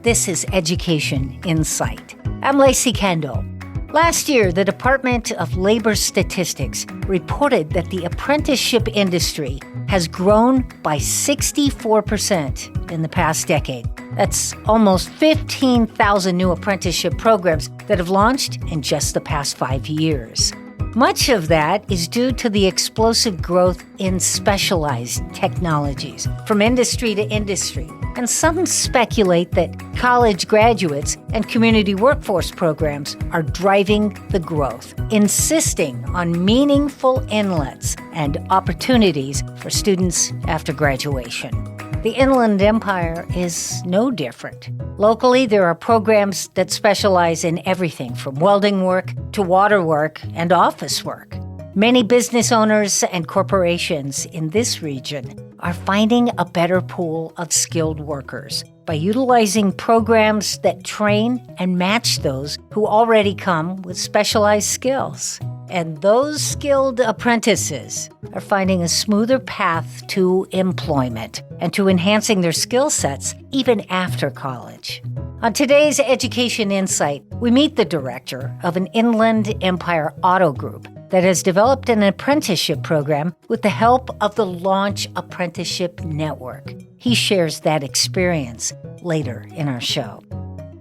This is Education Insight. I'm Lacey Kendall. Last year, the Department of Labor Statistics reported that the apprenticeship industry has grown by 64% in the past decade. That's almost 15,000 new apprenticeship programs that have launched in just the past 5 years. Much of that is due to the explosive growth in specialized technologies from industry to industry. And some speculate that college graduates and community workforce programs are driving the growth, insisting on meaningful inlets and opportunities for students after graduation. The Inland Empire is no different. Locally, there are programs that specialize in everything from welding work to water work and office work. Many business owners and corporations in this region are finding a better pool of skilled workers by utilizing programs that train and match those who already come with specialized skills. And those skilled apprentices are finding a smoother path to employment and to enhancing their skill sets even after college. On today's Education Insight, we meet the director of an Inland Empire Auto Group that has developed an apprenticeship program with the help of the Launch Apprenticeship Network. He shares that experience later in our show.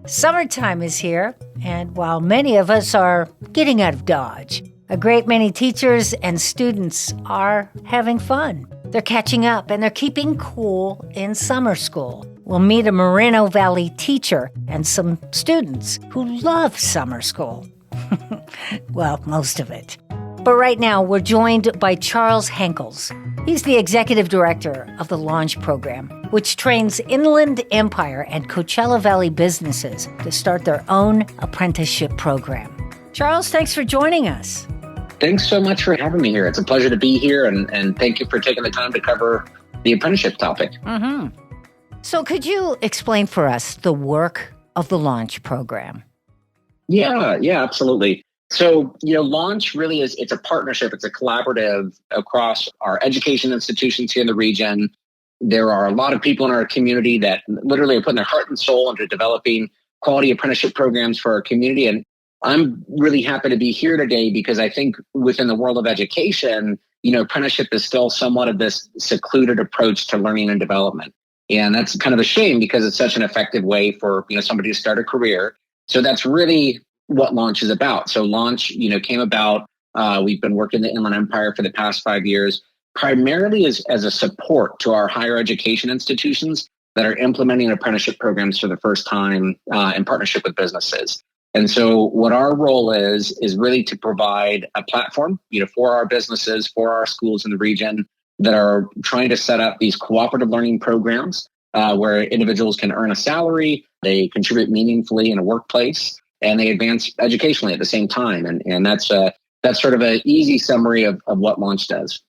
Summertime is here, and while many of us are getting out of Dodge, a great many teachers and students are having fun. They're catching up and they're keeping cool in summer school. We'll meet a Moreno Valley teacher and some students who love summer school. Well, most of it. But right now, we're joined by Charles Henkels. He's the executive director of the Launch program, which trains Inland Empire and Coachella Valley businesses to start their own apprenticeship program. Charles, thanks for joining us. Thanks so much for having me here. It's a pleasure to be here, and thank you for taking the time to cover the apprenticeship topic. Mm-hmm. So could you explain for us the work of the Launch program? Yeah, absolutely. So, Launch really it's a partnership. It's a collaborative across our education institutions here in the region. There are a lot of people in our community that literally are putting their heart and soul into developing quality apprenticeship programs for our community. And I'm really happy to be here today because I think within the world of education, apprenticeship is still somewhat of this secluded approach to learning and development. And that's kind of a shame because it's such an effective way for, somebody to start a career. So that's really what Launch is about. So Launch, came about, we've been working in the Inland Empire for the past 5 years, primarily as a support to our higher education institutions that are implementing apprenticeship programs for the first time in partnership with businesses. And so what our role is really to provide a platform, for our businesses, for our schools in the region that are trying to set up these cooperative learning programs where individuals can earn a salary, they contribute meaningfully in a workplace, and they advance educationally at the same time. And that's sort of an easy summary of what Launch does.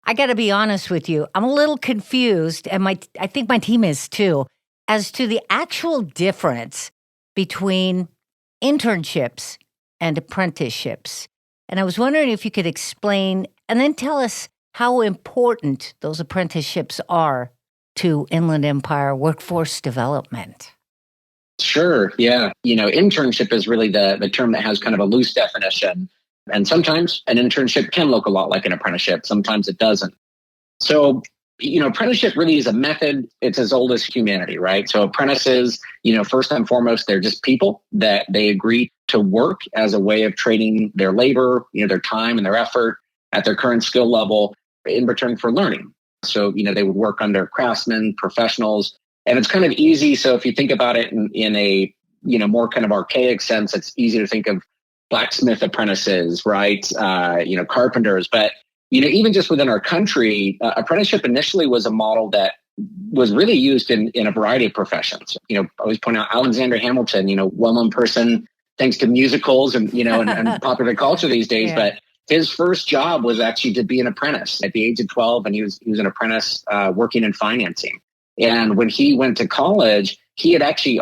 I got to be honest with you. I'm a little confused, and I think my team is too, as to the actual difference between internships and apprenticeships. And I was wondering if you could explain and then tell us how important those apprenticeships are to Inland Empire workforce development. Sure. Yeah. Internship is really the term that has kind of a loose definition. And sometimes an internship can look a lot like an apprenticeship. Sometimes it doesn't. So, apprenticeship really is a method. It's as old as humanity, right? So apprentices, first and foremost, they're just people that they agree to work as a way of trading their labor, their time and their effort at their current skill level in return for learning. So, they would work under craftsmen, professionals, and it's kind of easy. So if you think about it in a, more kind of archaic sense, it's easy to think of blacksmith apprentices, right? Carpenters. But, even just within our country, apprenticeship initially was a model that was really used in a variety of professions. I always point out Alexander Hamilton, well-known person, thanks to musicals and, and popular culture these days. Yeah. But his first job was actually to be an apprentice at the age of 12. And he was an apprentice working in financing. And when he went to college, he had actually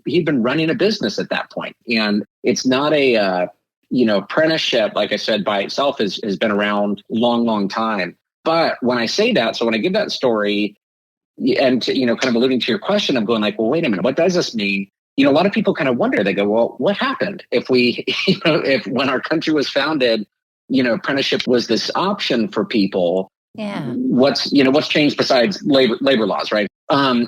he'd been running a business at that point. And it's not apprenticeship, like I said, by itself has been around a long, long time. But when I say that, so when I give that story, And kind of alluding to your question, I'm going like, well, wait a minute, what does this mean? A lot of people kind of wonder. They go, well, what happened if we, if when our country was founded, apprenticeship was this option for people. Yeah. What's changed besides labor laws, right?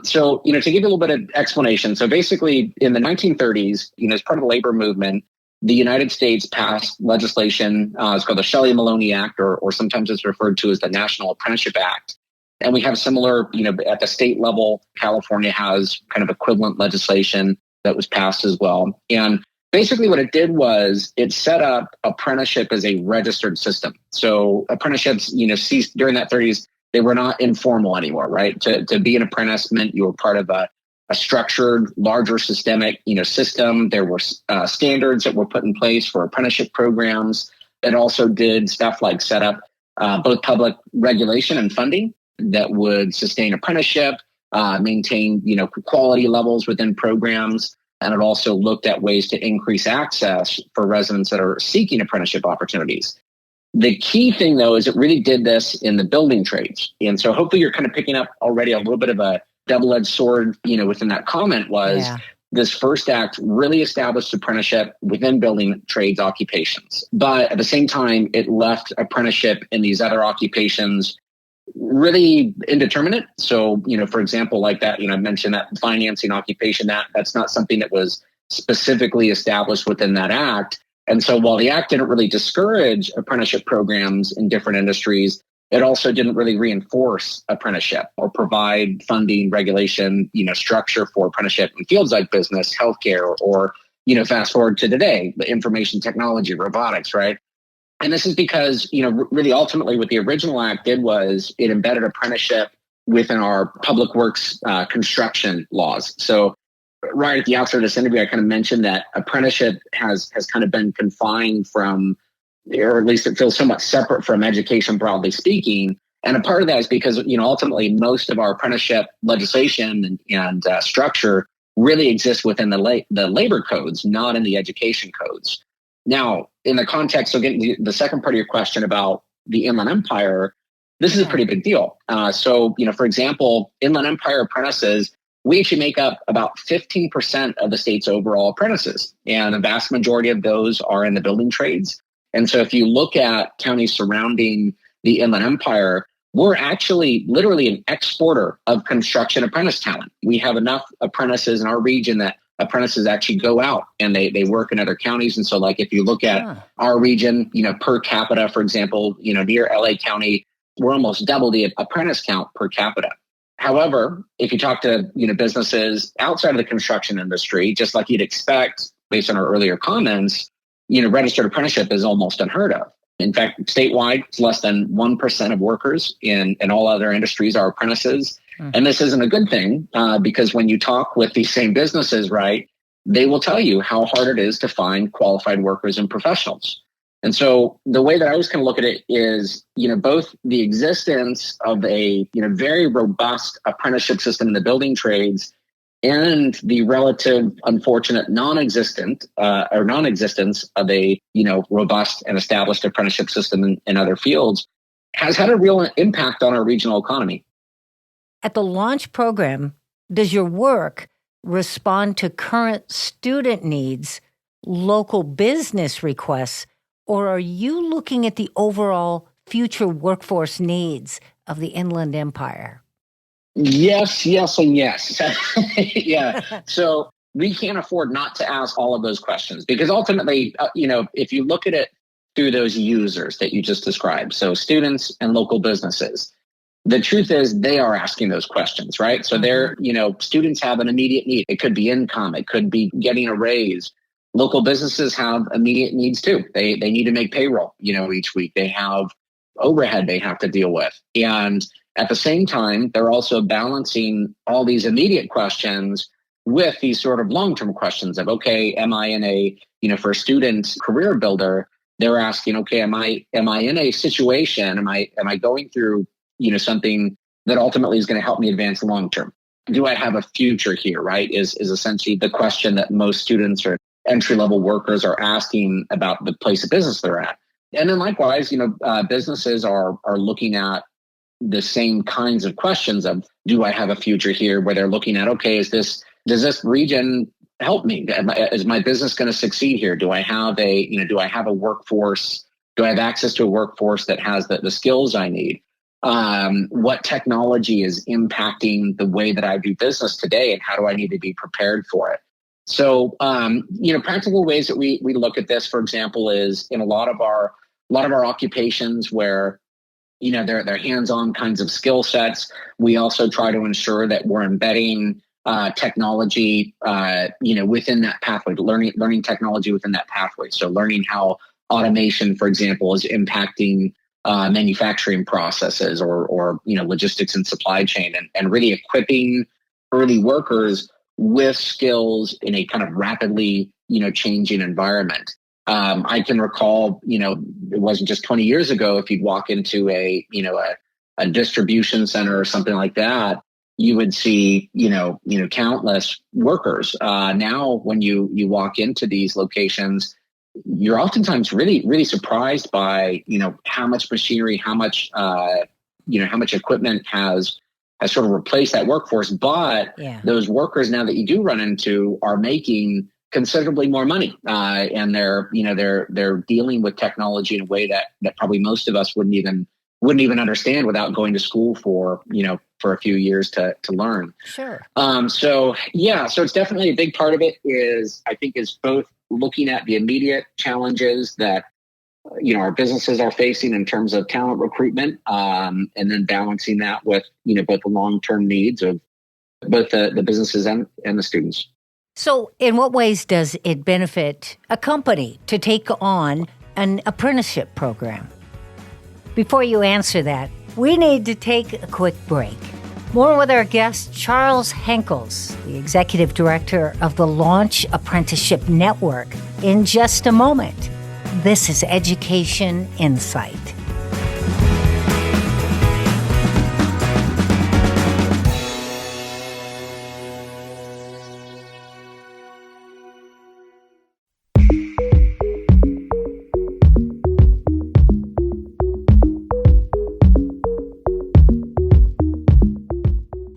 So, to give you a little bit of explanation. So basically in the 1930s, as part of the labor movement, the United States passed legislation. It's called the Shelley-Maloney Act, or sometimes it's referred to as the National Apprenticeship Act. And we have similar, at the state level, California has kind of equivalent legislation that was passed as well. And basically what it did was it set up apprenticeship as a registered system. So apprenticeships, ceased during that 30s. They were not informal anymore, right? To be an apprentice meant you were part of a structured, larger systemic, system. There were standards that were put in place for apprenticeship programs. It also did stuff like set up both public regulation and funding that would sustain apprenticeship, maintain, quality levels within programs. And it also looked at ways to increase access for residents that are seeking apprenticeship opportunities. The key thing, though, is it really did this in the building trades. And so hopefully you're kind of picking up already a little bit of a double-edged sword, within that comment was this first act really established apprenticeship within building trades occupations. But at the same time, it left apprenticeship in these other occupations really indeterminate. So, for example, like that, I mentioned that financing occupation, that's not something that was specifically established within that act. And so while the act didn't really discourage apprenticeship programs in different industries, it also didn't really reinforce apprenticeship or provide funding, regulation, structure for apprenticeship in fields like business, healthcare, or, fast forward to today, the information technology, robotics, right? And this is because, really ultimately what the original act did was it embedded apprenticeship within our public works construction laws. So right at the outset of this interview, I kind of mentioned that apprenticeship has kind of been confined from, or at least it feels somewhat separate from education, broadly speaking. And a part of that is because, ultimately most of our apprenticeship legislation and structure really exists within the labor codes, not in the education codes. Now, in the context, so getting to the second part of your question about the Inland Empire, this is a pretty big deal. So, for example, Inland Empire apprentices, we actually make up about 15% of the state's overall apprentices. And the vast majority of those are in the building trades. And so if you look at counties surrounding the Inland Empire, we're actually literally an exporter of construction apprentice talent. We have enough apprentices in our region that apprentices actually go out and they work in other counties. And so like if you look at our region, per capita, for example, near LA County, we're almost double the apprentice count per capita. However, if you talk to businesses outside of the construction industry, just like you'd expect based on our earlier comments, registered apprenticeship is almost unheard of. In fact, statewide, it's less than 1% of workers in all other industries are apprentices. And this isn't a good thing because when you talk with these same businesses, right, they will tell you how hard it is to find qualified workers and professionals. And so the way that I was going to look at it is, both the existence of a, very robust apprenticeship system in the building trades and the relative unfortunate non-existence of a, robust and established apprenticeship system in other fields has had a real impact on our regional economy. At the launch program, does your work respond to current student needs, local business requests, or are you looking at the overall future workforce needs of the Inland Empire? Yes, and yes. Yeah. So we can't afford not to ask all of those questions because ultimately, if you look at it through those users that you just described, so students and local businesses, the truth is they are asking those questions, right? So they're, students have an immediate need. It could be income. It could be getting a raise. Local businesses have immediate needs too. They need to make payroll, each week. They have overhead they have to deal with. And at the same time, they're also balancing all these immediate questions with these sort of long-term questions of, okay, am I in a, for a student career builder, they're asking, okay, am I in a situation, am I going through, something that ultimately is going to help me advance long-term? Do I have a future here, right? Is essentially the question that most students or entry-level workers are asking about the place of business they're at. And then likewise, businesses are looking at the same kinds of questions of, do I have a future here? Where they're looking at, okay, does this region help me? Is my business going to succeed here? Do I have a workforce? Do I have access to a workforce that has the skills I need? What technology is impacting the way that I do business today, and how do I need to be prepared for it? So, practical ways that we look at this, for example, is in a lot of our occupations where, they're hands-on kinds of skill sets. We also try to ensure that we're embedding technology, within that pathway, learning technology within that pathway. So learning how automation, for example, is impacting manufacturing processes or logistics and supply chain, and really equipping early workers with skills in a kind of rapidly changing environment. I can recall, it wasn't just 20 years ago, if you'd walk into a distribution center or something like that, you would see countless workers. Now when you walk into these locations, you're oftentimes really, really surprised by, how much machinery, how much equipment has sort of replaced that workforce. But those workers now that you do run into are making considerably more money. And they're dealing with technology in a way that probably most of us wouldn't even understand without going to school for a few years to learn. Sure. So it's definitely a big part of it is both looking at the immediate challenges that our businesses are facing in terms of talent recruitment, and then balancing that with both the long-term needs of both the businesses and the students. So in what ways does it benefit a company to take on an apprenticeship program? Before you answer that, we need to take a quick break. More with our guest, Charles Henkels, the Executive Director of the Launch Apprenticeship Network, in just a moment. This is Education Insight.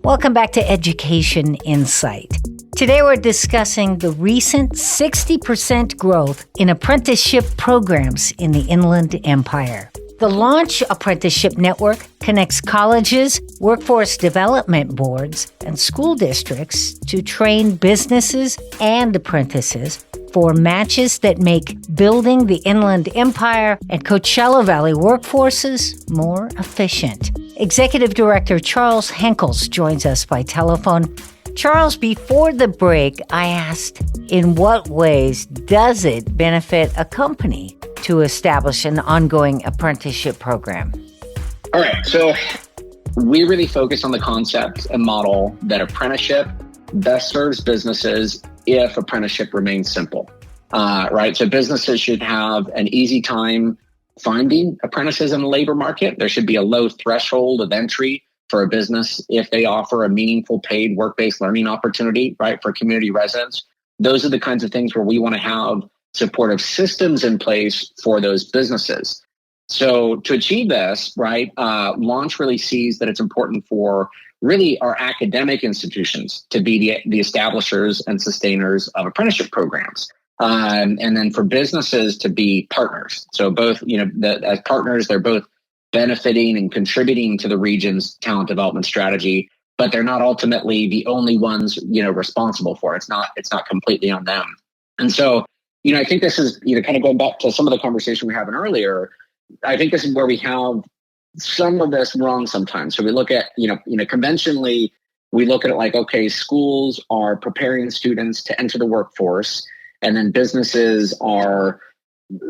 Welcome back to Education Insight. Today we're discussing the recent 60% growth in apprenticeship programs in the Inland Empire. The Launch Apprenticeship Network connects colleges, workforce development boards, and school districts to train businesses and apprentices for matches that make building the Inland Empire and Coachella Valley workforces more efficient. Executive Director Charles Henkels joins us by telephone. Charles, before the break, I asked, in what ways does it benefit a company to establish an ongoing apprenticeship program? All right, so we really focus on the concept and model that apprenticeship best serves businesses if apprenticeship remains simple, right? So businesses should have an easy time finding apprentices in the labor market. There should be a low threshold of entry for a business if they offer a meaningful paid work-based learning opportunity, right, for community residents. Those are the kinds of things where we want to have supportive systems in place for those businesses. So to achieve this, right, Launch really sees that it's important for really our academic institutions to be the establishers and sustainers of apprenticeship programs. And then for businesses to be partners. So both, as partners, they're both benefiting and contributing to the region's talent development strategy, but they're not ultimately the only ones, responsible for it. It's not completely on them. And so, I think this is, kind of going back to some of the conversation we were having earlier. I think this is where we have some of this wrong sometimes. So we look at, conventionally, we look at it like, okay, schools are preparing students to enter the workforce, and then businesses are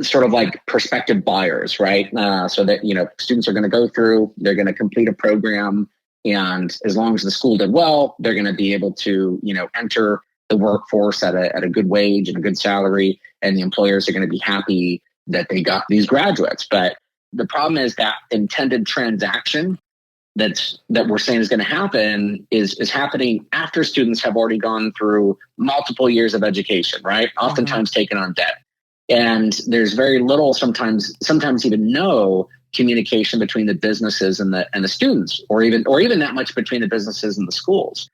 sort of like prospective buyers, right? So that, students are going to go through, they're going to complete a program. And as long as the school did well, they're going to be able to, enter the workforce at a good wage and a good salary. And the employers are going to be happy that they got these graduates. But the problem is that intended transaction that we're saying is going to happen is happening after students have already gone through multiple years of education, right? Oftentimes taken on debt. And there's very little, sometimes even no communication between the businesses and the students, or even that much between the businesses and the schools.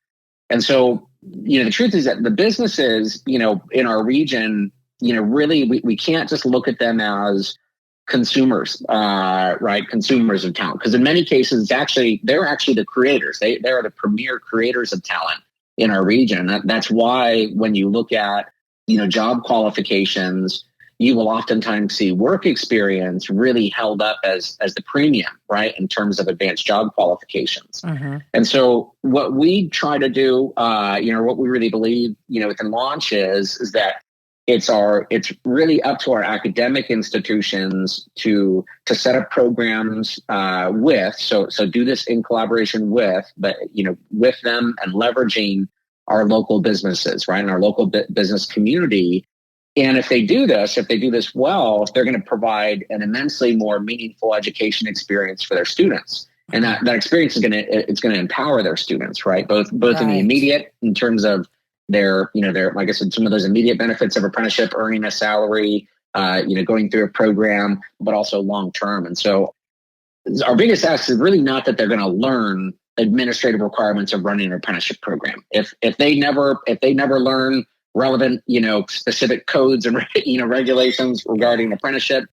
And so, the truth is that the businesses, in our region, really we can't just look at them as consumers, right? Consumers of talent, because in many cases, they're actually the creators. They are the premier creators of talent in our region. That's why when you look at job qualifications, you will oftentimes see work experience really held up as the premium, right, in terms of advanced job qualifications. Mm-hmm. And so what we try to do, what we really believe, within Launch is that it's really up to our academic institutions to set up programs so do this in collaboration with them and leveraging our local businesses, right, and our local business community. And if they do this well, they're going to provide an immensely more meaningful education experience for their students. And that experience is going to empower their students, right? Both right. In the immediate, in terms of their, like I said, some of those immediate benefits of apprenticeship, earning a salary, going through a program, but also long term. And so our biggest ask is really not that they're going to learn administrative requirements of running an apprenticeship program. If they never learn relevant, specific codes and regulations regarding apprenticeship,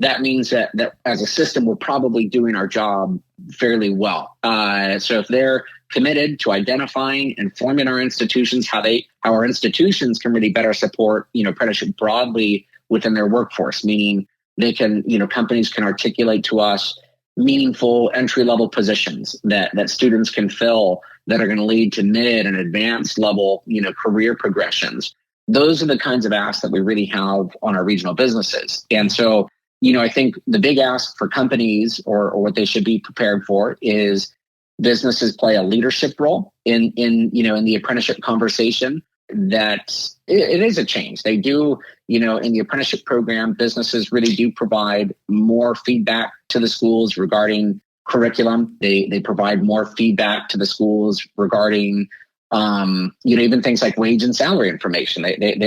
that means that as a system, we're probably doing our job fairly well. So if they're committed to identifying and forming our institutions, how our institutions can really better support, apprenticeship broadly within their workforce, meaning they can, companies can articulate to us meaningful entry-level positions that students can fill that are going to lead to mid and advanced level, career progressions. Those are the kinds of asks that we really have on our regional businesses. And so, I think the big ask for companies or what they should be prepared for is businesses play a leadership role in the apprenticeship conversation. That it is a change. They do, in the apprenticeship program, businesses really do provide more feedback to the schools regarding curriculum. They provide more feedback to the schools regarding, even things like wage and salary information.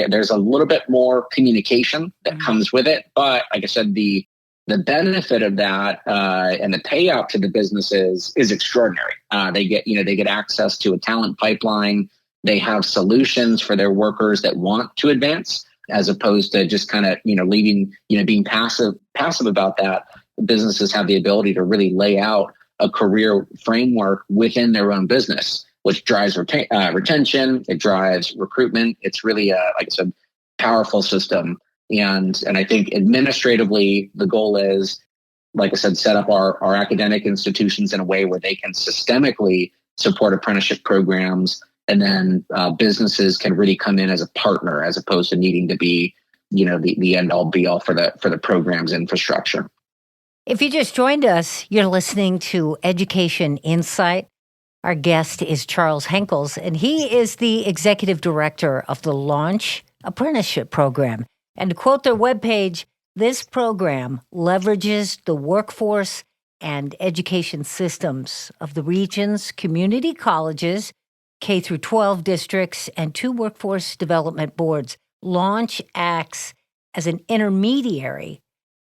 There's a little bit more communication that comes with it. But like I said, the benefit of that and the payout to the businesses is extraordinary. They get access to a talent pipeline. They have solutions for their workers that want to advance, as opposed to just kind of, leaving, being passive about that. Businesses have the ability to really lay out a career framework within their own business, which drives retention. It drives recruitment. It's really like I said, powerful system. And I think administratively, the goal is, like I said, set up our academic institutions in a way where they can systemically support apprenticeship programs. And then businesses can really come in as a partner, as opposed to needing to be, the end all be all for the program's infrastructure. If you just joined us, you're listening to Education Insight. Our guest is Charles Henkels, and he is the executive director of the Launch Apprenticeship Program. And to quote their webpage, this program leverages the workforce and education systems of the region's community colleges, K through 12 districts, and 2 workforce development boards. Launch acts as an intermediary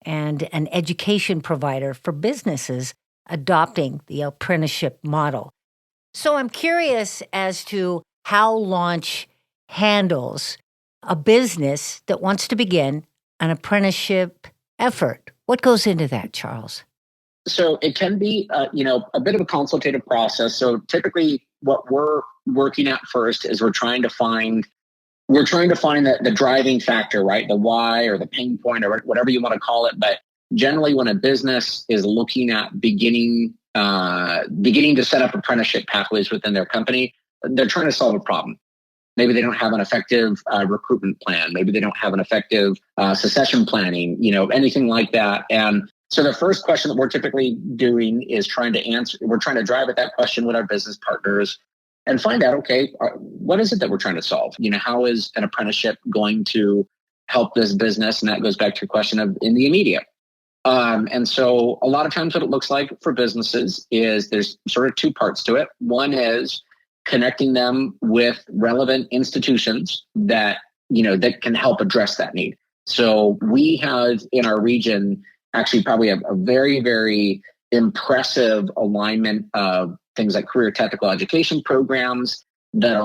and an education provider for businesses adopting the apprenticeship model. So I'm curious as to how Launch handles a business that wants to begin an apprenticeship effort. What goes into that, Charles? So it can be, a bit of a consultative process. So typically what we're working at first is we're trying to find the driving factor, right? The why or the pain point or whatever you want to call it. But generally when a business is looking at beginning to set up apprenticeship pathways within their company, they're trying to solve a problem. Maybe they don't have an effective recruitment plan. Maybe they don't have an effective succession planning, anything like that. And so the first question that we're typically doing is trying to drive at that question with our business partners and find out, okay, what is it that we're trying to solve? How is an apprenticeship going to help this business? And that goes back to your question of in the immediate. And so a lot of times what it looks like for businesses is there's sort of 2 parts to it. One is connecting them with relevant institutions that can help address that need. So we have in our region actually probably a very, very impressive alignment of things like career technical education programs that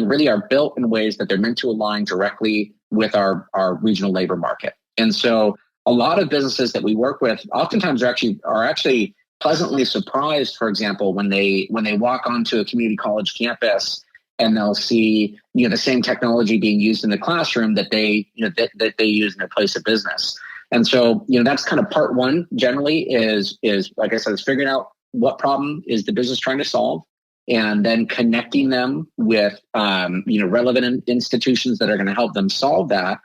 really are built in ways that they're meant to align directly with our regional labor market. And so a lot of businesses that we work with oftentimes are actually pleasantly surprised, for example, when they walk onto a community college campus and they'll see the same technology being used in the classroom that they that they use in their place of business. And so that's kind of part one. Generally, is like I said, is figuring out what problem is the business trying to solve, and then connecting them with relevant institutions that are going to help them solve that.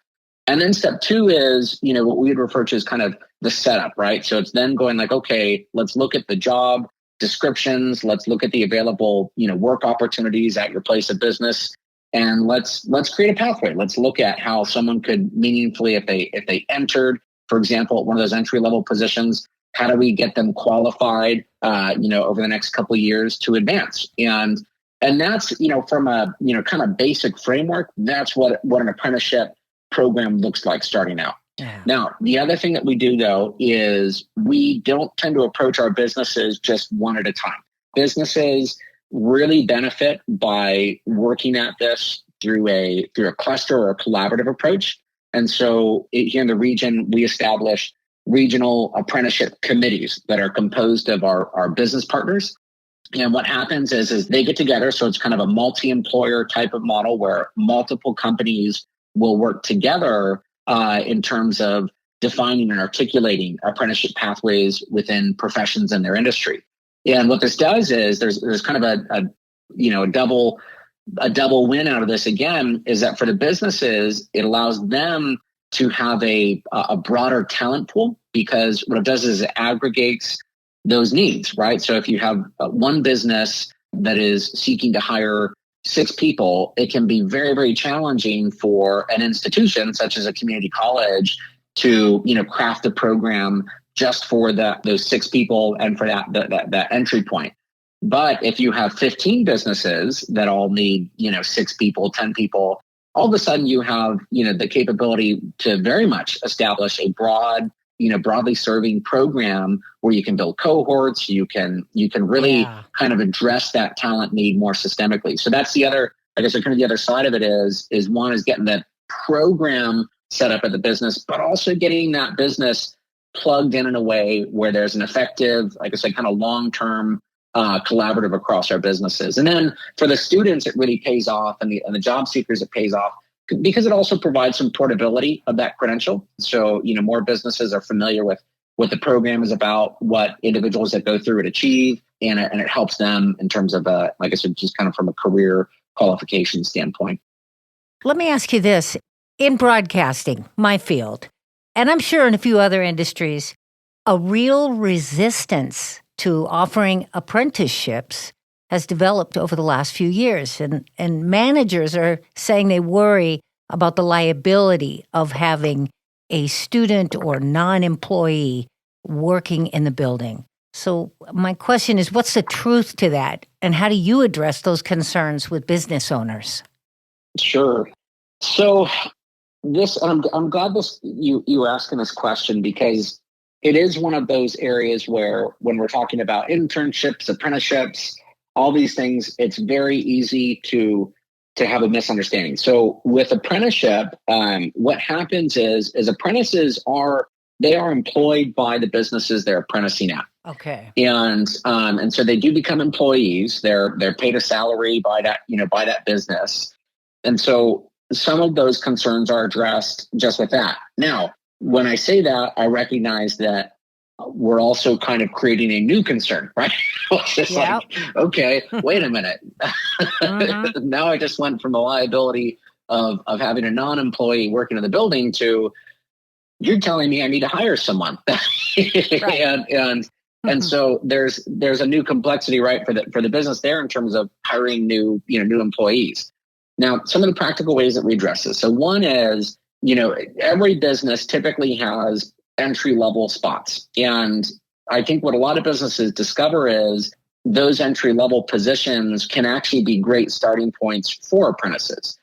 And then step two is, what we would refer to as kind of the setup, right? So it's then going like, okay, let's look at the job descriptions. Let's look at the available, work opportunities at your place of business. And let's create a pathway. Let's look at how someone could meaningfully, if they entered, for example, at one of those entry level positions, how do we get them qualified, over the next couple of years to advance? And that's, from a, kind of basic framework, that's what an apprenticeship program looks like starting out. Yeah. Now, the other thing that we do, though, is we don't tend to approach our businesses just one at a time. Businesses really benefit by working at this through a cluster or a collaborative approach. And so here in the region, we establish regional apprenticeship committees that are composed of our business partners. And what happens is they get together. So it's kind of a multi-employer type of model where multiple companies will work together in terms of defining and articulating apprenticeship pathways within professions in their industry. And what this does is there's kind of a double win out of this. Again, is that for the businesses, it allows them to have a broader talent pool, because what it does is it aggregates those needs, right? So if you have one business that is seeking to hire 6 people, it can be very, very challenging for an institution such as a community college to, craft a program just for those 6 people and for that entry point. But if you have 15 businesses that all need, 6 people, 10 people, all of a sudden you have, the capability to very much establish a broadly serving program where you can build cohorts, you can really kind of address that talent need more systemically. So that's the other, I guess, kind of the other side of it is one is getting that program set up at the business, but also getting that business plugged in a way where there's an effective, like I said, kind of long-term collaborative across our businesses. And then for the students, it really pays off, and the job seekers, it pays off because it also provides some portability of that credential. So, more businesses are familiar with what the program is about, what individuals that go through it achieve, and it helps them in terms of, like I said, just kind of from a career qualification standpoint. Let me ask you this. In broadcasting, my field, and I'm sure in a few other industries, a real resistance to offering apprenticeships has developed over the last few years. And managers are saying they worry about the liability of having a student or non-employee working in the building. So my question is, what's the truth to that? And how do you address those concerns with business owners? Sure. So I'm glad you were asking this question, because it is one of those areas where when we're talking about internships, apprenticeships, all these things, it's very easy to have a misunderstanding. So with apprenticeship, what happens is apprentices are employed by the businesses they're apprenticing at. Okay. And so they do become employees. They're paid a salary by that business. And so some of those concerns are addressed just with that. Now, when I say that, I recognize that we're also kind of creating a new concern, right? It's just like, okay, wait a minute. Mm-hmm. Now I just went from the liability of having a non-employee working in the building to, you're telling me I need to hire someone. Right. And so there's a new complexity, right, for the business there in terms of hiring new employees. Now, some of the practical ways that we address this. So one is, every business typically has entry-level spots. And I think what a lot of businesses discover is those entry-level positions can actually be great starting points for apprentices.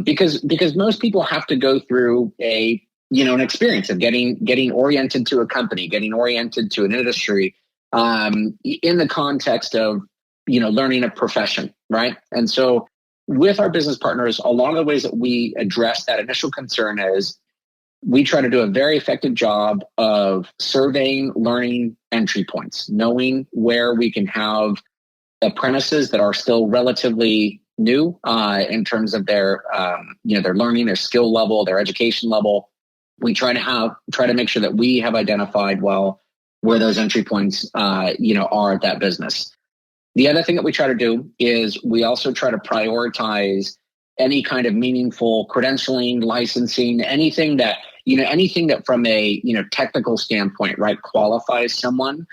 Because most people have to go through a an experience of getting oriented to a company, getting oriented to an industry, in the context of, learning a profession, right? And so with our business partners, a lot of the ways that we address that initial concern is we try to do a very effective job of surveying learning entry points, knowing where we can have apprentices that are still relatively new in terms of their learning, their skill level, their education level. We try to make sure that we have identified well where those entry points are at that business. The other thing that we try to do is we also try to prioritize any kind of meaningful credentialing, licensing, anything that from a technical standpoint, right, qualifies someone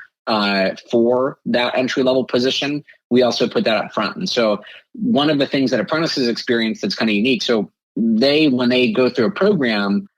for that entry level position. We also put that up front. And so one of the things that apprentices experience that's kind of unique. So when they go through a program,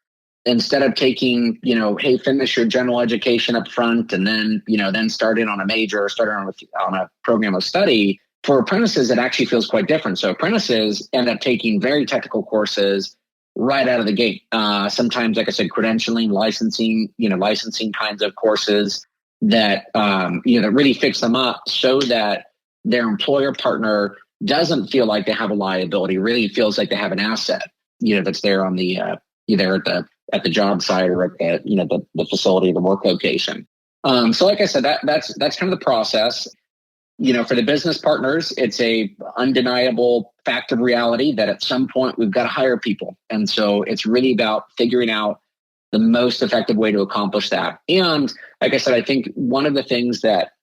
instead of taking, hey, finish your general education up front and then, then start in on a major or start on a program of study, for apprentices, it actually feels quite different. So apprentices end up taking very technical courses right out of the gate. Sometimes, like I said, credentialing, licensing kinds of courses that, that really fix them up so that their employer partner doesn't feel like they have a liability, really feels like they have an asset, that's there on the, either at the job site or at the facility, the work location. So like I said, that's kind of the process. For the business partners, it's a undeniable fact of reality that at some point we've got to hire people. And so it's really about figuring out the most effective way to accomplish that. And like I said, I think one of the things that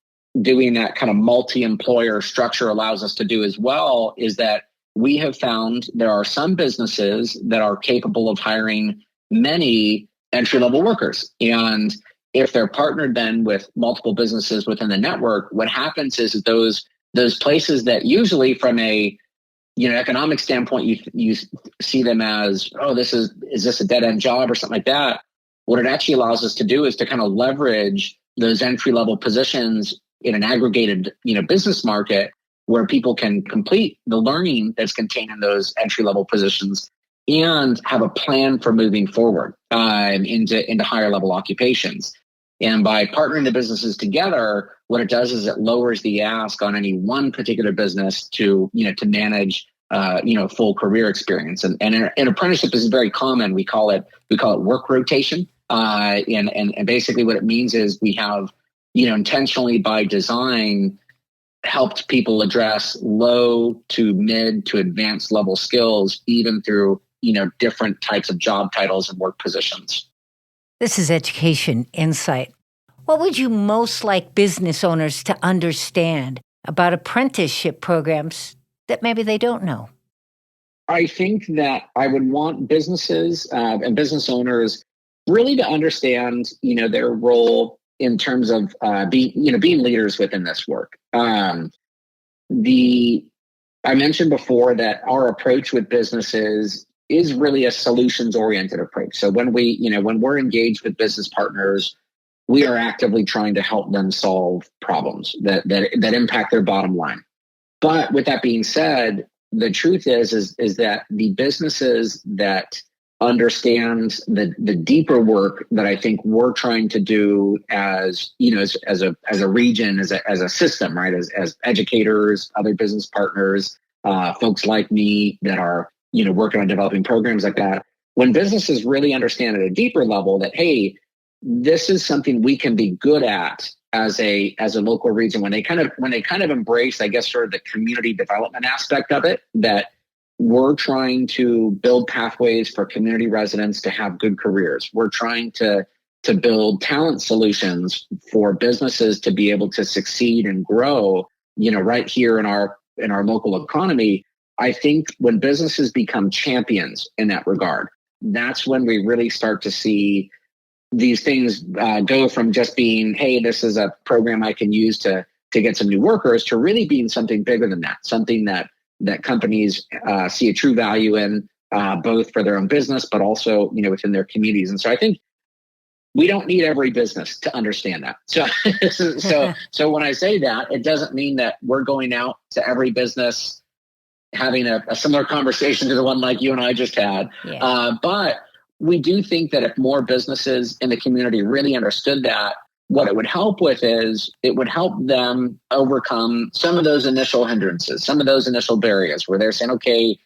doing that kind of multi-employer structure allows us to do as well is that we have found there are some businesses that are capable of hiring many entry-level workers. And if they're partnered then with multiple businesses within the network, what happens is those places that usually from a economic standpoint, you see them as, oh, is this a dead-end job or something like that? What it actually allows us to do is to kind of leverage those entry-level positions in an aggregated business market where people can complete the learning that's contained in those entry-level positions and have a plan for moving forward into higher level occupations. And by partnering the businesses together, what it does is it lowers the ask on any one particular business to manage full career experience. And an apprenticeship is very common. We call it work rotation. And basically what it means is we have intentionally by design helped people address low to mid to advanced level skills even through different types of job titles and work positions. This is Education Insight. What would you most like business owners to understand about apprenticeship programs that maybe they don't know? I think that I would want businesses and business owners really to understand, their role in terms of being leaders within this work. I mentioned before that our approach with businesses is really a solutions-oriented approach. So when we're engaged with business partners, we are actively trying to help them solve problems that impact their bottom line. But with that being said, the truth is that the businesses that understand the deeper work that I think we're trying to do as a region, as a system, right? As educators, other business partners, folks like me that are working on developing programs like that. When businesses really understand at a deeper level that, hey, this is something we can be good at as a local region, when they kind of embrace, I guess, sort of the community development aspect of it, that we're trying to build pathways for community residents to have good careers. We're trying to build talent solutions for businesses to be able to succeed and grow, right here in our local economy. I think when businesses become champions in that regard, that's when we really start to see these things go from just being, hey, this is a program I can use to get some new workers, to really being something bigger than that, something that companies see a true value in, both for their own business, but also, within their communities. And so I think we don't need every business to understand that. So when I say that, it doesn't mean that we're going out to every business having a similar conversation to the one like you and I just had. Yeah. But we do think that if more businesses in the community really understood that, what it would help with is it would help them overcome some of those initial hindrances, some of those initial barriers where they're saying, okay,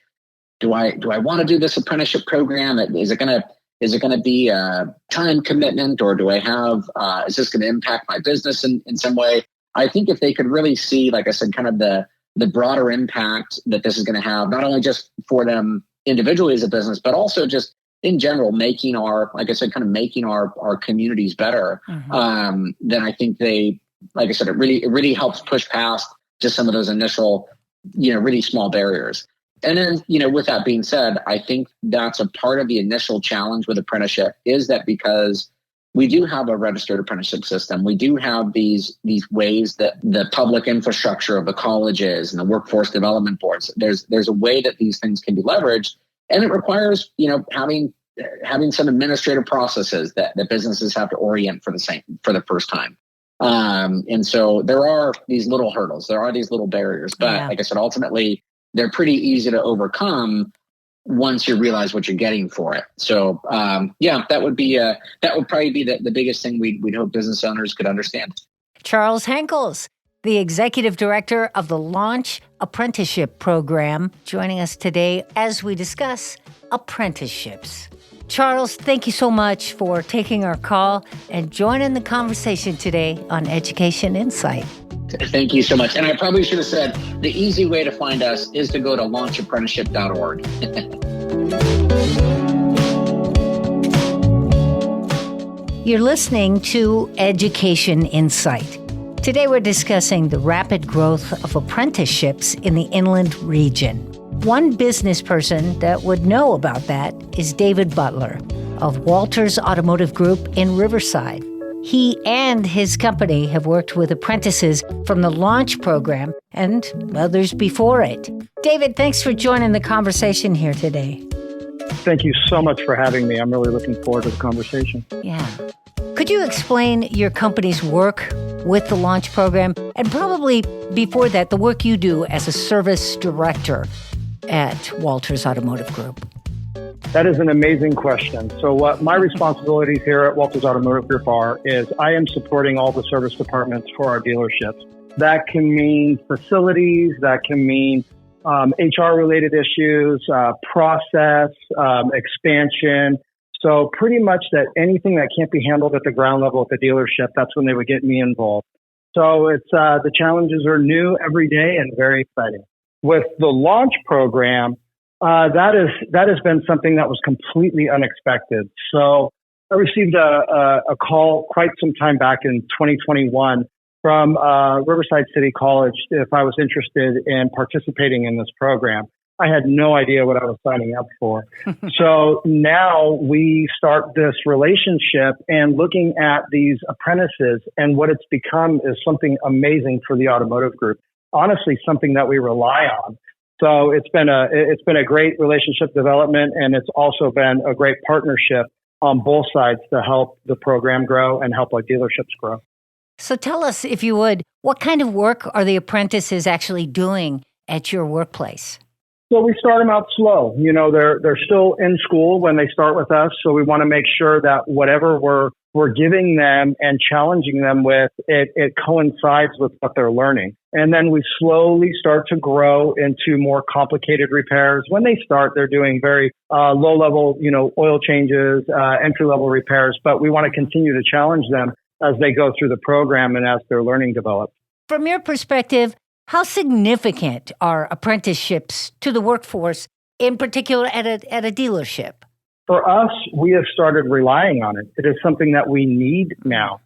do I want to do this apprenticeship program? Is it going to be a time commitment, or do I have, is this going to impact my business in some way? I think if they could really see, like I said, kind of the broader impact that this is going to have, not only just for them individually as a business, but also just in general, making our communities better, then I think it really helps push past just some of those initial, really small barriers. And then, with that being said, I think that's a part of the initial challenge with apprenticeship is that because we do have a registered apprenticeship system, we do have these ways that the public infrastructure of the colleges and the workforce development boards, there's a way that these things can be leveraged. And it requires, having some administrative processes that businesses have to orient for the first time. And so there are these little hurdles, there are these little barriers, but like I said, ultimately they're pretty easy to overcome once you realize what you're getting for it. So that would probably be the biggest thing we'd hope business owners could understand. Charles Henkels, the Executive Director of the Launch Apprenticeship Program, joining us today as we discuss apprenticeships. Charles, thank you so much for taking our call and joining the conversation today on Education Insight. Thank you so much. And I probably should have said the easy way to find us is to go to launchapprenticeship.org. You're listening to Education Insight. Today we're discussing the rapid growth of apprenticeships in the inland region. One business person that would know about that is David Butler of Walters Automotive Group in Riverside. He and his company have worked with apprentices from the Launch program and others before it. David, thanks for joining the conversation here today. Thank you so much for having me. I'm really looking forward to the conversation. Yeah. Could you explain your company's work with the Launch program and probably before that, the work you do as a service director at Walters Automotive Group? That is an amazing question. So what my responsibilities here at Walters Automotive Group are is I am supporting all the service departments for our dealerships. That can mean facilities, that can mean HR-related issues, process, expansion. So pretty much that anything that can't be handled at the ground level at the dealership, that's when they would get me involved. So it's the challenges are new every day and very exciting. With the Launch program, that has been something that was completely unexpected. So I received a call quite some time back in 2021 from Riverside City College if I was interested in participating in this program. I had no idea what I was signing up for. So now we start this relationship and looking at these apprentices, and what it's become is something amazing for the automotive group. Honestly, something that we rely on. So it's been a great relationship development, and it's also been a great partnership on both sides to help the program grow and help our dealerships grow. So tell us, if you would, what kind of work are the apprentices actually doing at your workplace? So we start them out slow. They're still in school when they start with us. So we want to make sure that whatever we're giving them and challenging them with, it coincides with what they're learning. And then we slowly start to grow into more complicated repairs. When they start, they're doing very low level, oil changes, entry level repairs. But we want to continue to challenge them as they go through the program and as their learning develops. From your perspective, how significant are apprenticeships to the workforce, in particular at a dealership? For us, we have started relying on it. It is something that we need now.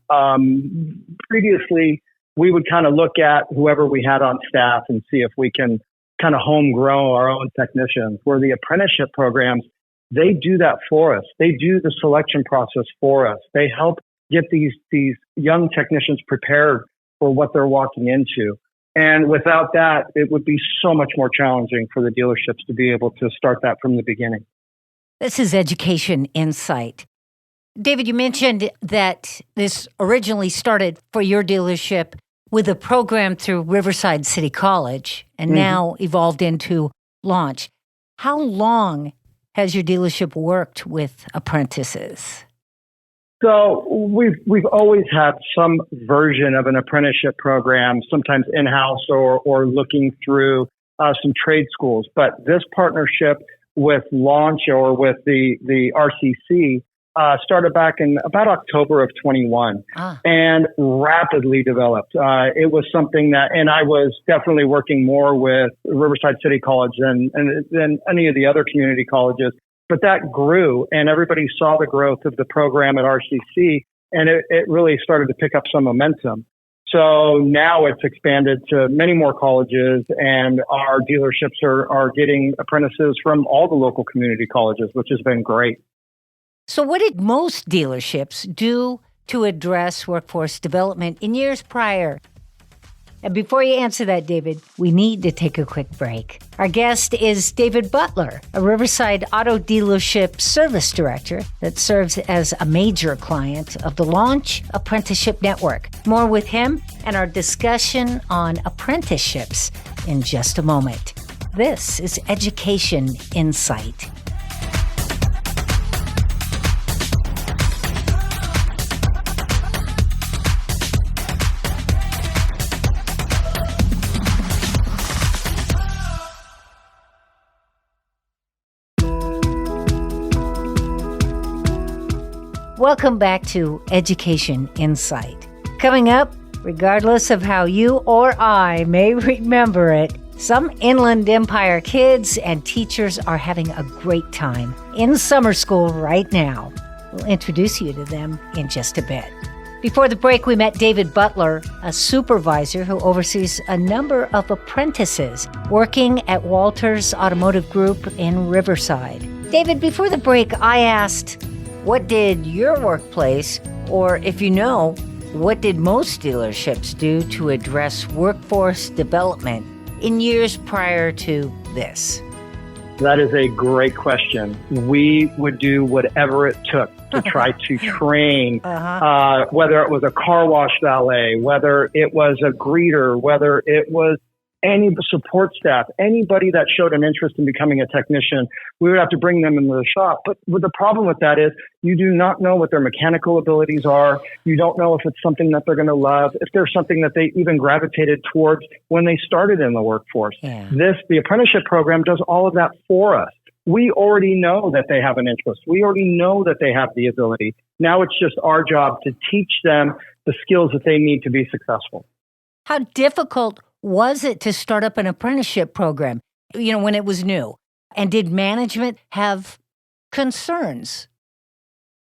Previously, we would kind of look at whoever we had on staff and see if we can kind of home grow our own technicians. Where the apprenticeship programs, they do that for us. They do the selection process for us. They help get these young technicians prepared for what they're walking into. And without that, it would be so much more challenging for the dealerships to be able to start that from the beginning. This is Education Insight. David, you mentioned that this originally started for your dealership with a program through Riverside City College and now evolved into Launch. How long has your dealership worked with apprentices? So we've always had some version of an apprenticeship program, sometimes in-house or looking through some trade schools. But this partnership with Launch or with the RCC started back in about October of 21 and rapidly developed. It was something that, and I was definitely working more with Riverside City College than any of the other community colleges. But that grew, and everybody saw the growth of the program at RCC, and it really started to pick up some momentum. So now it's expanded to many more colleges, and our dealerships are getting apprentices from all the local community colleges, which has been great. So what did most dealerships do to address workforce development in years prior? And before you answer that, David, we need to take a quick break. Our guest is David Butler, a Riverside Auto Dealership Service Director that serves as a major client of the Launch Apprenticeship Network. More with him and our discussion on apprenticeships in just a moment. This is Education Insight. Welcome back to Education Insight. Coming up, regardless of how you or I may remember it, some Inland Empire kids and teachers are having a great time in summer school right now. We'll introduce you to them in just a bit. Before the break, we met David Butler, a supervisor who oversees a number of apprentices working at Walters Automotive Group in Riverside. David, before the break, I asked, what did your workplace, or if you know, what did most dealerships do to address workforce development in years prior to this? That is a great question. We would do whatever it took to try to train, whether it was a car wash valet, whether it was a greeter, whether it was any support staff, anybody that showed an interest in becoming a technician, we would have to bring them into the shop. But the problem with that is you do not know what their mechanical abilities are. You don't know if it's something that they're going to love, if there's something that they even gravitated towards when they started in the workforce. Yeah. The apprenticeship program does all of that for us. We already know that they have an interest. We already know that they have the ability. Now it's just our job to teach them the skills that they need to be successful. How difficult was it to start up an apprenticeship program, when it was new? And did management have concerns?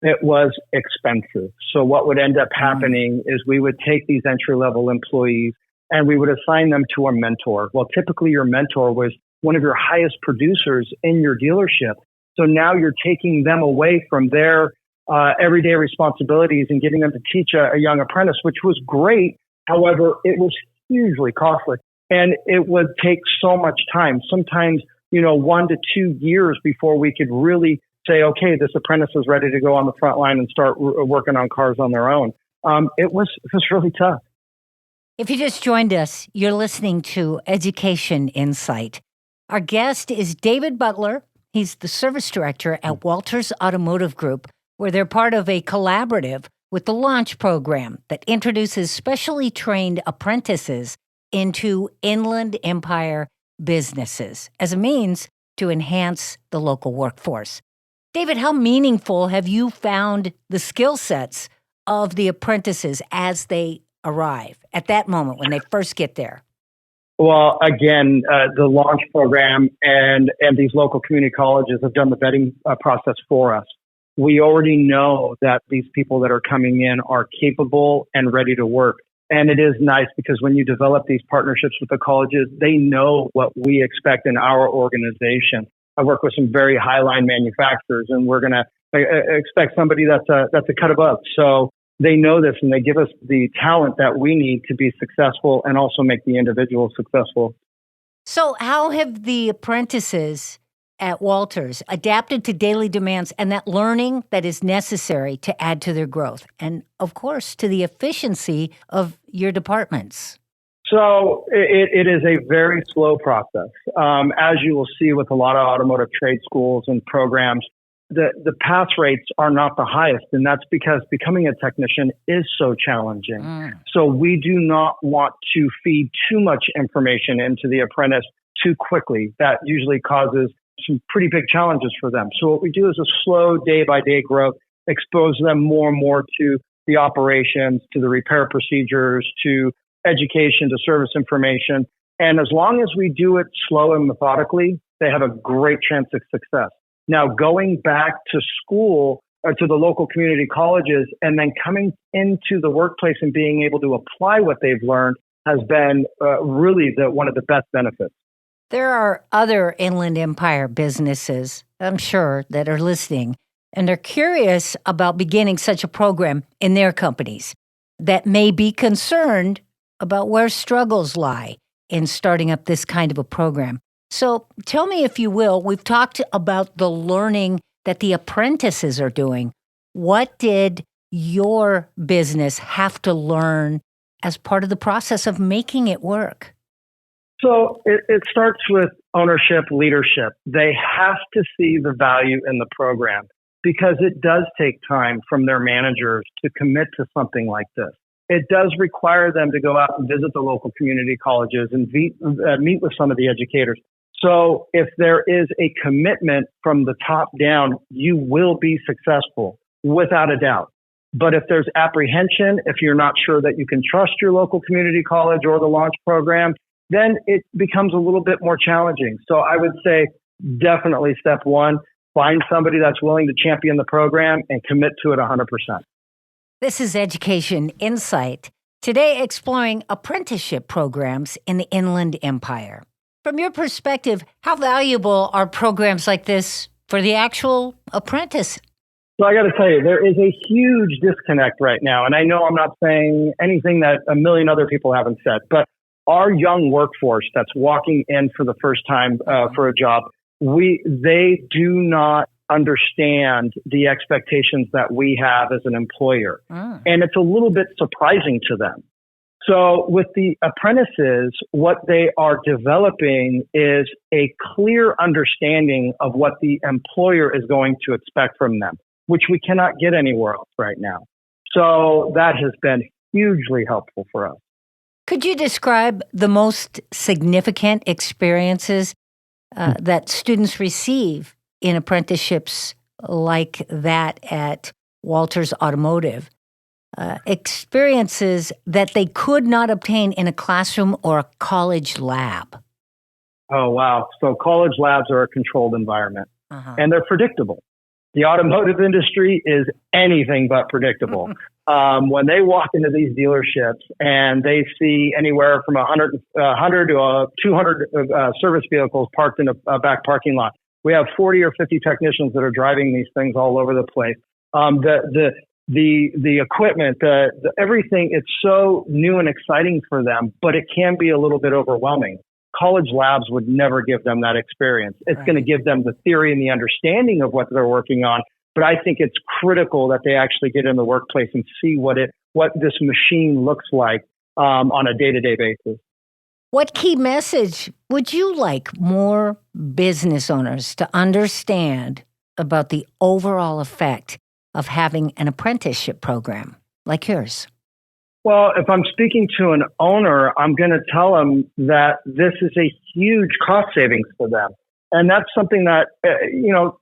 It was expensive. So what would end up happening is we would take these entry-level employees and we would assign them to a mentor. Well, typically your mentor was one of your highest producers in your dealership. So now you're taking them away from their everyday responsibilities and getting them to teach a young apprentice, which was great. However, it was hugely costly, and it would take so much time. Sometimes, 1 to 2 years before we could really say, okay, this apprentice is ready to go on the front line and start working on cars on their own. It was really tough. If you just joined us, you're listening to Education Insight. Our guest is David Butler. He's the service director at Walters Automotive Group, where they're part of a collaborative with the Launch program that introduces specially trained apprentices into Inland Empire businesses as a means to enhance the local workforce. David, how meaningful have you found the skill sets of the apprentices as they arrive at that moment when they first get there? Well, again, the Launch program and these local community colleges have done the vetting process for us. We already know that these people that are coming in are capable and ready to work. And it is nice because when you develop these partnerships with the colleges, they know what we expect in our organization. I work with some very high-line manufacturers, and we're going to expect somebody that's a cut above. So they know this, and they give us the talent that we need to be successful and also make the individual successful. So how have the apprentices at Walters adapted to daily demands and that learning that is necessary to add to their growth and, of course, to the efficiency of your departments? So it is a very slow process. As you will see with a lot of automotive trade schools and programs, the pass rates are not the highest. And that's because becoming a technician is so challenging. So we do not want to feed too much information into the apprentice too quickly. That usually causes some pretty big challenges for them. So what we do is a slow day by day growth, expose them more and more to the operations, to the repair procedures, to education, to service information. And as long as we do it slow and methodically, they have a great chance of success. Now, going back to school or to the local community colleges and then coming into the workplace and being able to apply what they've learned has been really one of the best benefits. There are other Inland Empire businesses, I'm sure, that are listening and are curious about beginning such a program in their companies that may be concerned about where struggles lie in starting up this kind of a program. So tell me, if you will, we've talked about the learning that the apprentices are doing. What did your business have to learn as part of the process of making it work? So it starts with ownership, leadership. They have to see the value in the program because it does take time from their managers to commit to something like this. It does require them to go out and visit the local community colleges and meet with some of the educators. So if there is a commitment from the top down, you will be successful without a doubt. But if there's apprehension, if you're not sure that you can trust your local community college or the launch program, then it becomes a little bit more challenging. So I would say definitely step one, find somebody that's willing to champion the program and commit to it 100%. This is Education Insight, today exploring apprenticeship programs in the Inland Empire. From your perspective, how valuable are programs like this for the actual apprentice? So I got to tell you, there is a huge disconnect right now. And I know I'm not saying anything that a million other people haven't said, but our young workforce that's walking in for the first time for a job, they do not understand the expectations that we have as an employer. And it's a little bit surprising to them. So with the apprentices, what they are developing is a clear understanding of what the employer is going to expect from them, which we cannot get anywhere else right now. So that has been hugely helpful for us. Could you describe the most significant experiences that students receive in apprenticeships like that at Walters Automotive? Experiences that they could not obtain in a classroom or a college lab? Oh, wow. So college labs are a controlled environment, and they're predictable. The automotive industry is anything but predictable. When they walk into these dealerships and they see anywhere from 100 to 200 service vehicles parked in a back parking lot, we have 40 or 50 technicians that are driving these things all over the place. The equipment, everything, it's so new and exciting for them, but it can be a little bit overwhelming. College labs would never give them that experience. It's going to give them the theory and the understanding of what they're working on. But I think it's critical that they actually get in the workplace and see what this machine looks like on a day-to-day basis. What key message would you like more business owners to understand about the overall effect of having an apprenticeship program like yours? Well, if I'm speaking to an owner, I'm going to tell them that this is a huge cost savings for them. And that's something that,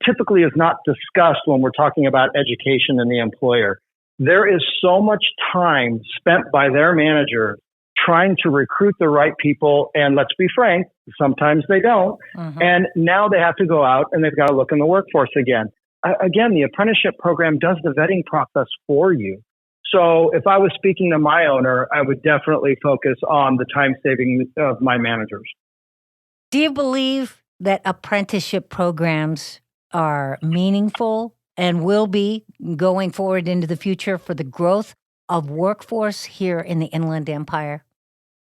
typically is not discussed when we're talking about education and the employer. There is so much time spent by their manager trying to recruit the right people. And let's be frank, sometimes they don't. And now they have to go out and they've got to look in the workforce again. Again, the apprenticeship program does the vetting process for you. So if I was speaking to my owner, I would definitely focus on the time saving of my managers. Do you believe that apprenticeship programs are meaningful and will be going forward into the future for the growth of workforce here in the Inland Empire?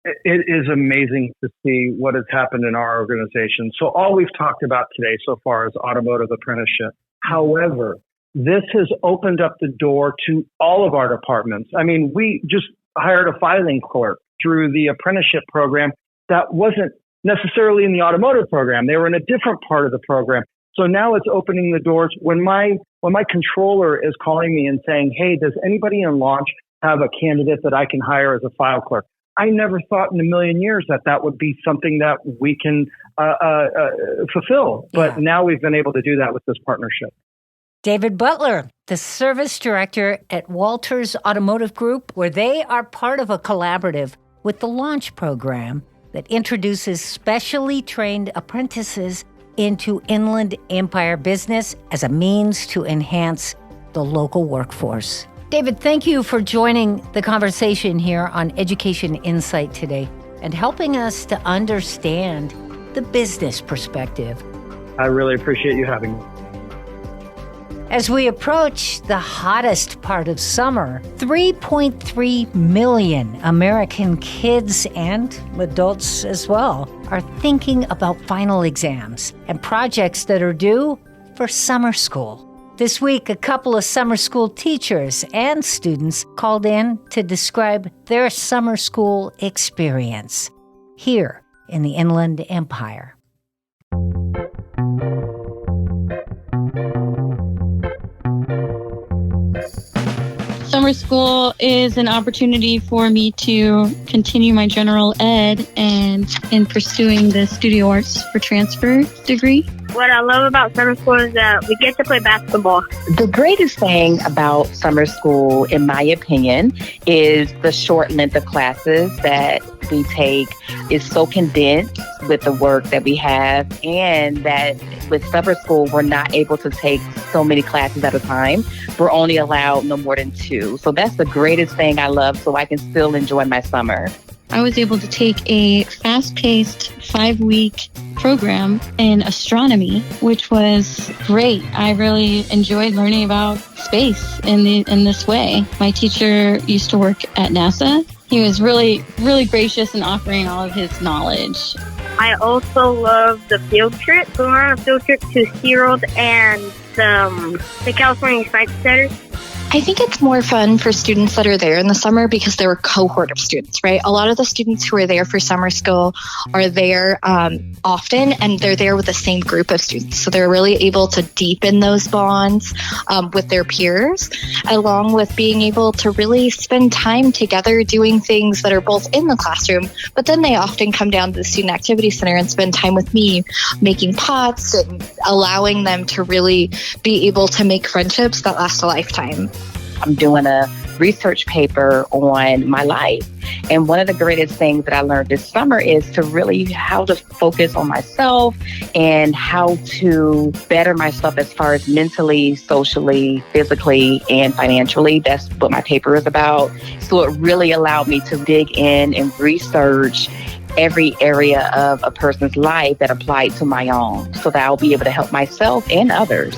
It is amazing to see what has happened in our organization. So all we've talked about today so far is automotive apprenticeship. However, this has opened up the door to all of our departments. I mean, we just hired a filing clerk through the apprenticeship program that wasn't necessarily in the automotive program. They were in a different part of the program. So now it's opening the doors. When my controller is calling me and saying, hey, does anybody in launch have a candidate that I can hire as a file clerk? I never thought in a million years that would be something that we can fulfill. But now we've been able to do that with this partnership. David Butler, the service director at Walters Automotive Group, where they are part of a collaborative with the Launch program that introduces specially trained apprentices into Inland Empire business as a means to enhance the local workforce. David, thank you for joining the conversation here on Education Insight today and helping us to understand the business perspective. I really appreciate you having me. As we approach the hottest part of summer, 3.3 million American kids and adults as well are thinking about final exams and projects that are due for summer school. This week, a couple of summer school teachers and students called in to describe their summer school experience here in the Inland Empire. Summer school is an opportunity for me to continue my general ed and in pursuing the studio arts for transfer degree. What I love about summer school is that we get to play basketball. The greatest thing about summer school, in my opinion, is the short length of classes that we take is so condensed with the work that we have, and that with summer school, we're not able to take so many classes at a time. We're only allowed no more than 2. So that's the greatest thing I love, so I can still enjoy my summer. I was able to take a fast-paced 5-week program in astronomy, which was great. I really enjoyed learning about space in this way. My teacher used to work at NASA. He was really, really gracious in offering all of his knowledge. I also love the field trip. We went on a field trip to SeaWorld and the California Science Center. I think it's more fun for students that are there in the summer because they're a cohort of students, right? A lot of the students who are there for summer school are there often, and they're there with the same group of students. So they're really able to deepen those bonds with their peers, along with being able to really spend time together doing things that are both in the classroom, but then they often come down to the Student Activity Center and spend time with me making pots and allowing them to really be able to make friendships that last a lifetime. I'm doing a research paper on my life. And one of the greatest things that I learned this summer is to really how to focus on myself and how to better myself as far as mentally, socially, physically, and financially. That's what my paper is about. So it really allowed me to dig in and research every area of a person's life that applied to my own, so that I'll be able to help myself and others.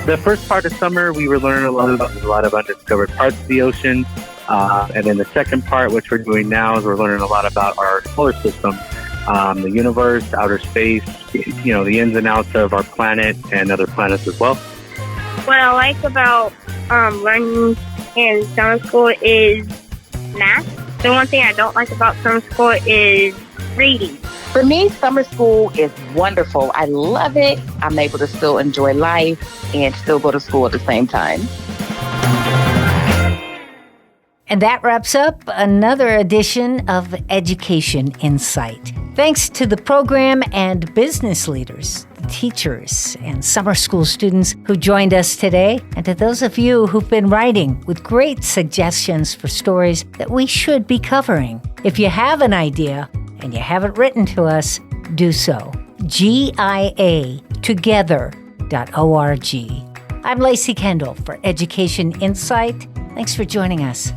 The first part of summer, we were learning a lot of undiscovered parts of the ocean. And then the second part, which we're doing now, is we're learning a lot about our solar system, the universe, outer space, the ins and outs of our planet and other planets as well. What I like about learning in summer school is math. The one thing I don't like about summer school is reading. For me, summer school is wonderful. I love it. I'm able to still enjoy life and still go to school at the same time. And that wraps up another edition of Education Insight. Thanks to the program and business leaders, the teachers, and summer school students who joined us today, and to those of you who've been writing with great suggestions for stories that we should be covering. If you have an idea and you haven't written to us, do so. GIAtogether.org. I'm Lacey Kendall for Education Insight. Thanks for joining us.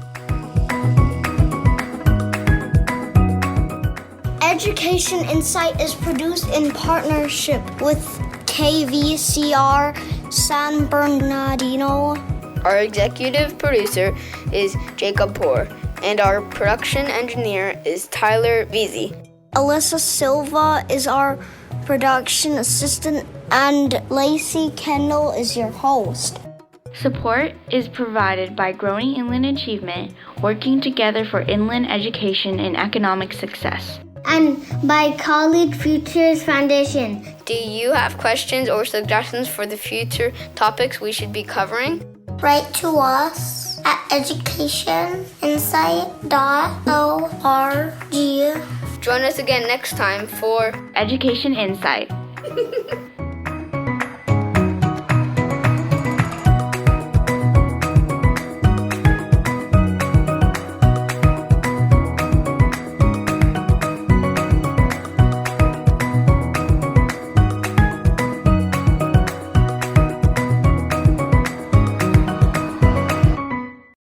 Education Insight is produced in partnership with KVCR San Bernardino. Our executive producer is Jacob Poor, and our production engineer is Tyler Veazey. Alyssa Silva is our production assistant, and Lacey Kendall is your host. Support is provided by Growing Inland Achievement, working together for inland education and economic success. And by College Futures Foundation. Do you have questions or suggestions for the future topics we should be covering? Write to us at educationinsight.org. Join us again next time for Education Insight.